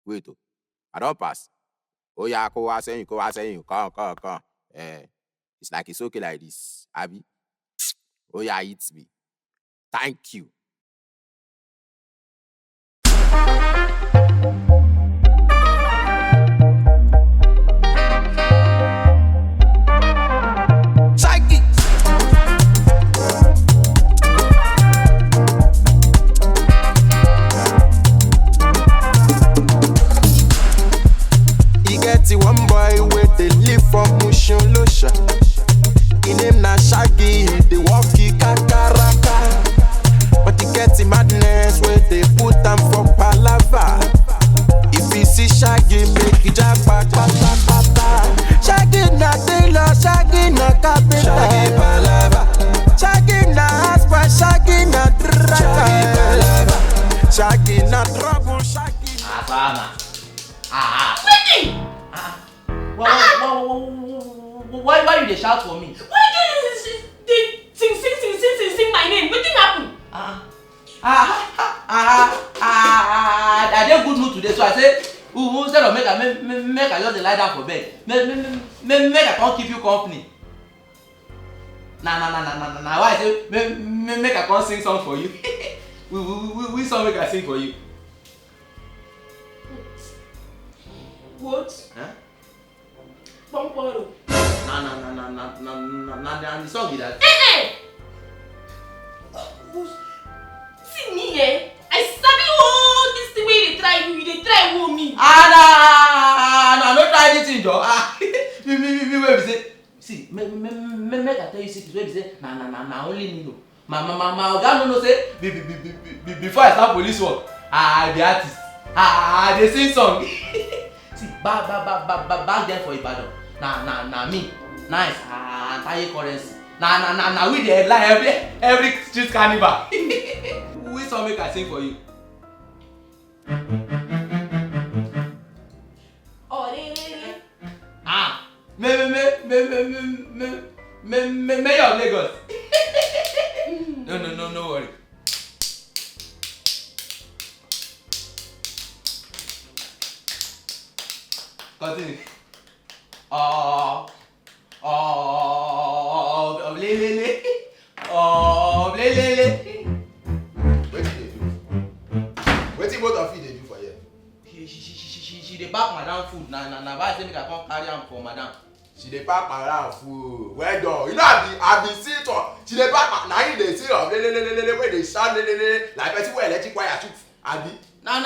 Wait, oh. I don't pass. Oh yeah, go saying, come. It's like it's okay like this, Abby. Oh yeah, it's me. Thank you. Shaggi. He get one boy with the live from Mushin Losha. He name na Shaggi, they walk he kakaraka. But he get the madness where they put them for Palava. If he see Shaggi, make it jack back. Shaggi na tailor, Shaggi na carpenter. Shaggi Palava. Shaggi na husband, Shaggi na driver. Shaggi na trouble, Shaggi na... Waiting! Why you dey shout for me? Why do you sing my name? What thing happen? I dey good mood today, so I say, instead of make I just lie down for bed, make I come keep you company. Nah. Why I say make I come sing song for you? Which song make I sing for you? What? Huh? Bumparo. Nah, the song is that. See me, eh? I sabi all this thing where they try you, they try woo me. Nah, no try this thing, Joe. Me where we say, see, make I tell you secret where we say, nah, only me know. My oga no say, before I start police work, I be artist. They sing song. See, back then for Ibadan. Nah, me, nice, entire currency. Nah, we the headline every street carnival. Which song make I sing for you? Oh, really? Mayor of Lagos. No worry. Continue. Lele. Wetin both of you dey do for here? She dey pack madam food. Na why I say make I come carry am for madam. She dey pack madam food. Well done. You know I been see talk. She dey pack na him dey see of lele wey dey shout lele like person wey electric wire shoot. Abi. Na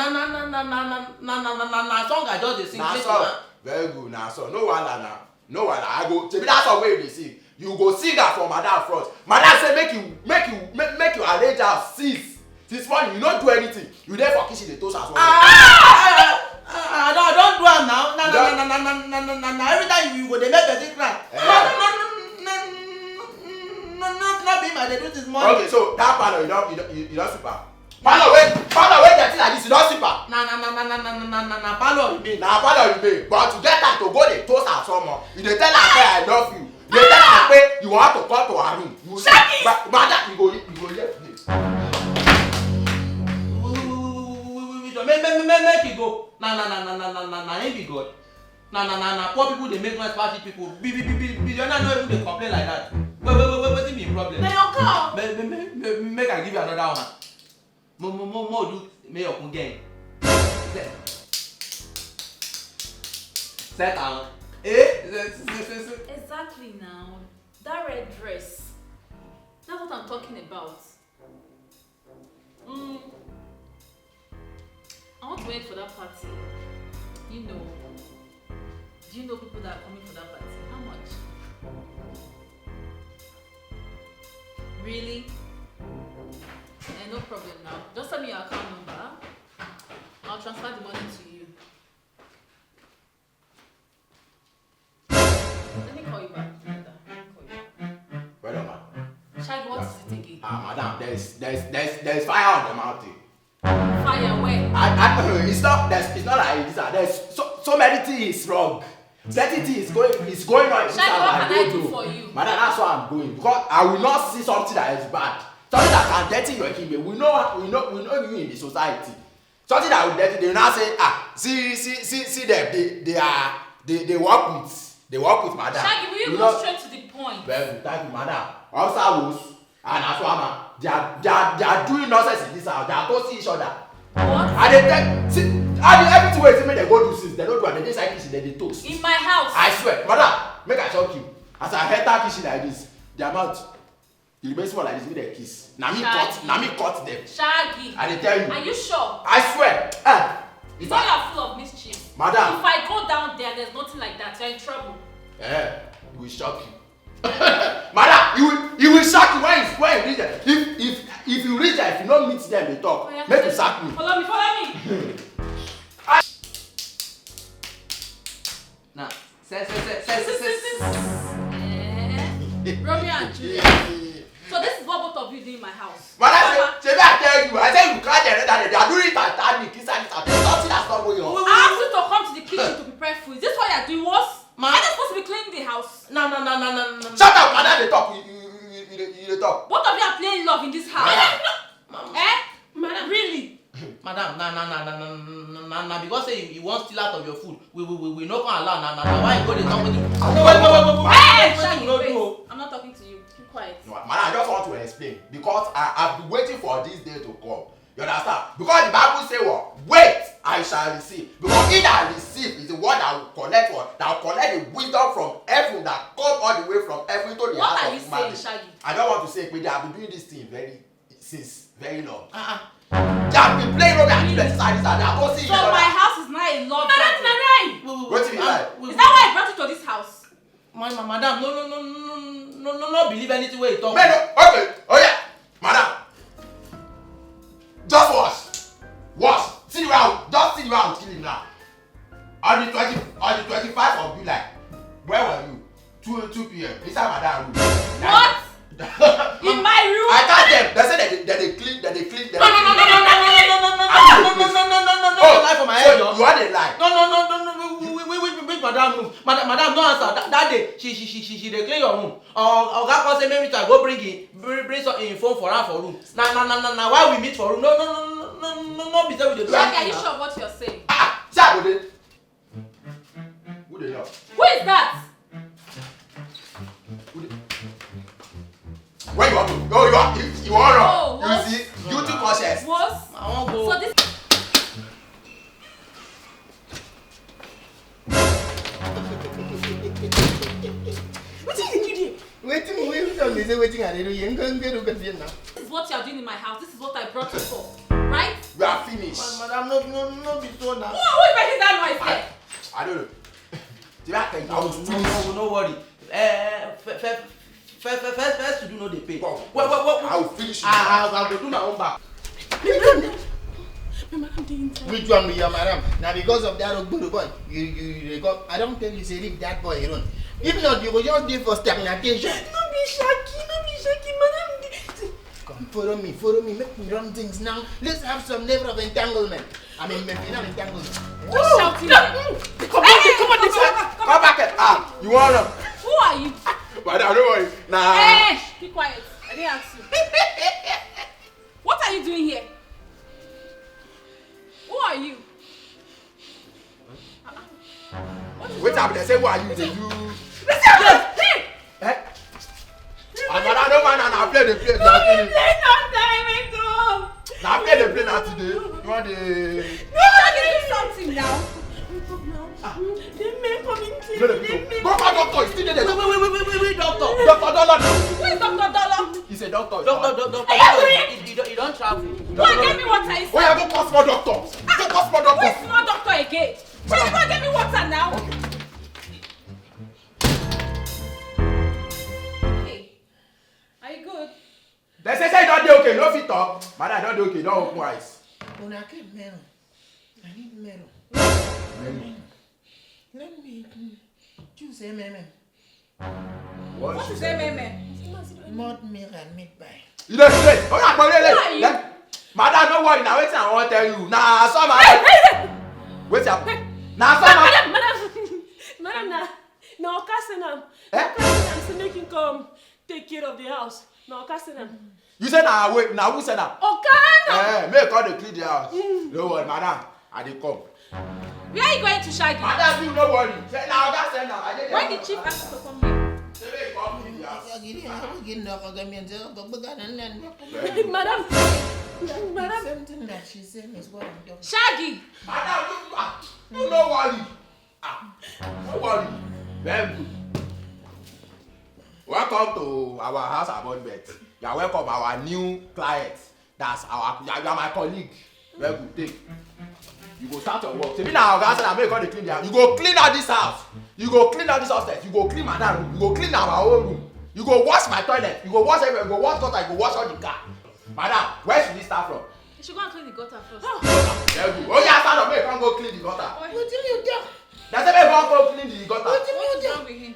song I just dey sing. Na song. Very good. Na song. No wahala. I go. Shebi that song wey you dey sing. You go sing that for madam front. Madam say make you arrange her since morning. You no do anything. You dey for kitchen dey toast as well. I don't do am now. Na every time you go dey make person cry. No be my dey do this morning. Okay, so that parlour you don sweep am. Parlour wey dirty like this you don sweep am. Na parlour remain. Na parlour remain, but to get her to go dey toast her someone, you dey tell her say I love you. You dey tell her say you want to come to her room. Shaggi! Madam, you go hear today. Make it go. Na him be God. Na poor people dey make noise pass people. Billionaire no even dey complain like that. Wetin be problem? Na your car. Make I give you another one. Mo do make your kungen. Set down. Exactly now. That red dress. That's what I'm talking about. I want to wait for that party. Do you know people that are coming for that party? How much? Really? No problem now. Just send me your account number. I'll transfer the money to you. Let me call you back. Well done, man. Shaggi, what is it again? Madam, there's fire on the mountain. Fire where? It's not like this. There's so many things wrong. Dirty thing is going on. Shaggi, what can I do for you? Madam, that's why I'm going, because I will not see something that is bad. Something that can dirty your image. We know you in the society. something that will dirty, they will now say, see them, they work with madam. Shaggy, will you go straight to the point? Well, thank you, madam. Also, and Aswama, they are doing nonsense in this house. They are toasting each other. What? And everything where they go do since they don't do it, they just like kitchen, they toast. In my house. I swear, madam, make I shock you. As I enter kitchen like this, their mouth, it remains small like this with their kiss. Now me cut them. Shaggy. I tell you. Are you sure? I swear. It's not you're full of mischief. Madam. If I go down there's nothing like that. You're in trouble. It will shock you. Madam, you will shock you when you reach there. If you reach there, if you don't meet them, they talk. Make you sack me. Follow me. Now, Romeo and Juliet. So this is what both of you do in my house. Madam, I tell you, you can't get that. They are doing it at time. There's something that's not going on. I asked you to come to the kitchen to prepare food. Is this what you're doing? Am I supposed to be cleaning the house? No. Shut up, madam. They talk. You talk. Both of you are playing love in this house. Madam. Really? Madam, nah, because say you want steal out of your food, we no can allow. Nah, why you go to talk with you? Hey, Shaggy, wait. I'm not talking to you. Keep quiet. No, madam, I just want to explain because I've been waiting for this day to come. You understand? Because the Bible say what? Wait, I shall receive. Because he that receive is the one that will collect what? That will collect the wisdom from heaven that come all the way from heaven to the What heart are of you humanity. saying, Shaggy? I don't want to say, but they have been doing this thing since very long. They have been playing over and keeping inside this house. They are both seeing each So other. my house is now a love garden. What do you like? Is that why I brought you to this house? Madam, no, believe anything where you talk. Okay. Oh yeah, madam. Just wash. See the round. Just see the round. Kill him now. On the 25th of July. Where were you? 2 p.m. Inside madam room. What? In my room? I told them. They said that they clean. No. Lie for my head, you want a lie? No. Which madam room? Madam, no answer. That day, she dey clean your room. Oga come say maybe to go bring some phone for her for room. Now why we meet for room? No. Be say we dey do. Shaggy, are you sure of what you're saying? Shaggi. Who dey know? Who is that? Where you want to? Oh, you want Oh, to? You see, guilty conscience. What? I won't go. So this. This is what you are doing in my house. This is what I brought you for. Right? We are finished. Madam, no be so now. Who is making that noise here? I don't know. Did I tell you? I was finished. No worry. First to do no dey pay. What? I will finish you. I will do my own back. Which one be your madam? Now because of that Agbero boy, you got. I don't tell you say leave that boy alone. If not, you go just there for stagnation. No be Shaggy, madam. Come follow me, make me run things now. Let's have some level of entanglement. I mean, maybe not entanglement. Who's shouting? Come on, Come back. You want to? Who are you? Madam, don't worry. Nah. Hey, be quiet. I didn't ask you. What are you doing here? Who are you? Wait up, they say who are you? They you. Listen! Eh? Madam, don't mind. Now play the play. Now play the play now today. You want the? Do something now. Go for doctor. He's still there. Wait, doctor. Doctor Dollar. Who is Dr. Dollar? He's a doctor. Doctor, you don't travel. Go and get me water. Oh yeah, go call small doctor. Go call small Who doctor. is small doctor again? Shaggy, go and get me water now. Hey, are you good? They say you don't do okay. No fit talk. Madam, don't do okay. Don't open eyes. When I get metal, I need metal. Let me choose MM. What is MMA? Mud milk and meat pie. You don't straight. Oh yeah, but Who are you? Madam, don't worry. Now wait till I want to tell you. Nah, some wait till. Now some. Madam, now, Cassie, Eh? I'm still making come take care of the house. No, can't say that. You say na wait, na who say that? Okay. Make all the clean the house. No worry, madam. I dey come. Where are you going to, Shaggy? Madam, you no worry. Say na oga say na. Why did Chief ask you to come here? Say make come clean the house. Madam. Something that she said is what I'm doing. Shaggy! Madam, you no worry. No worry. Very good. Welcome to our house appointment. You are welcome, our new client. That's our. You are my colleague. Very good. Take. You go start your work. Say me now, oga say na make all the clean the house. You go clean out this house. You go clean out this upstairs. You go clean my room. You go clean our own room. You go wash my toilet. You go wash everywhere. You go wash gutter. You go wash all the car. Madam, where should we start from? You should go and clean the gutter first. Very good. Oh yeah, stand up. Make come go clean the gutter. What do you do? That's why make come go clean the gutter. What is wrong with him?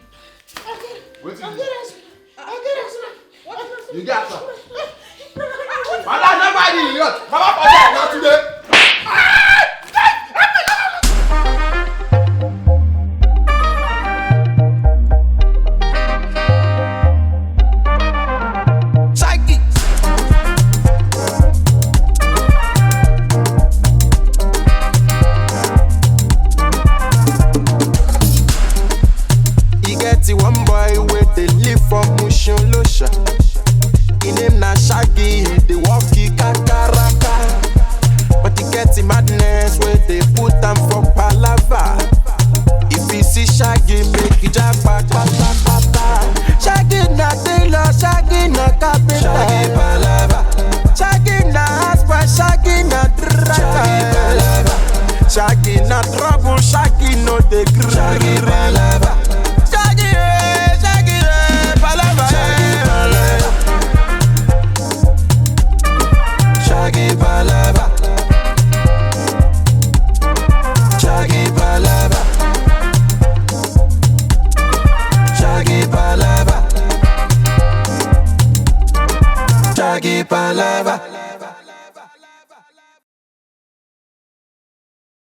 You get answer. Madam, nobody in here. Come up for that not today. Shaggi. He get one boy with the live for Mushin Losha. His name na Shaggi, they walk he kakaraka. But he get the madness where they put him for Palava. If he see Shaggi, make he jump back, back, back, back, back. Shaggi na tailor, Shaggi na carpenter. Shaggi Palava. Shaggi na husband, Shaggi na driver. Shaggi na trouble, Shaggi no dey gree. Shaggi Palava. Shaggi, Shaggi, Palava. Shaggi Palava. Shaggi Palava. Shaggi Palava. Shaggi Palava.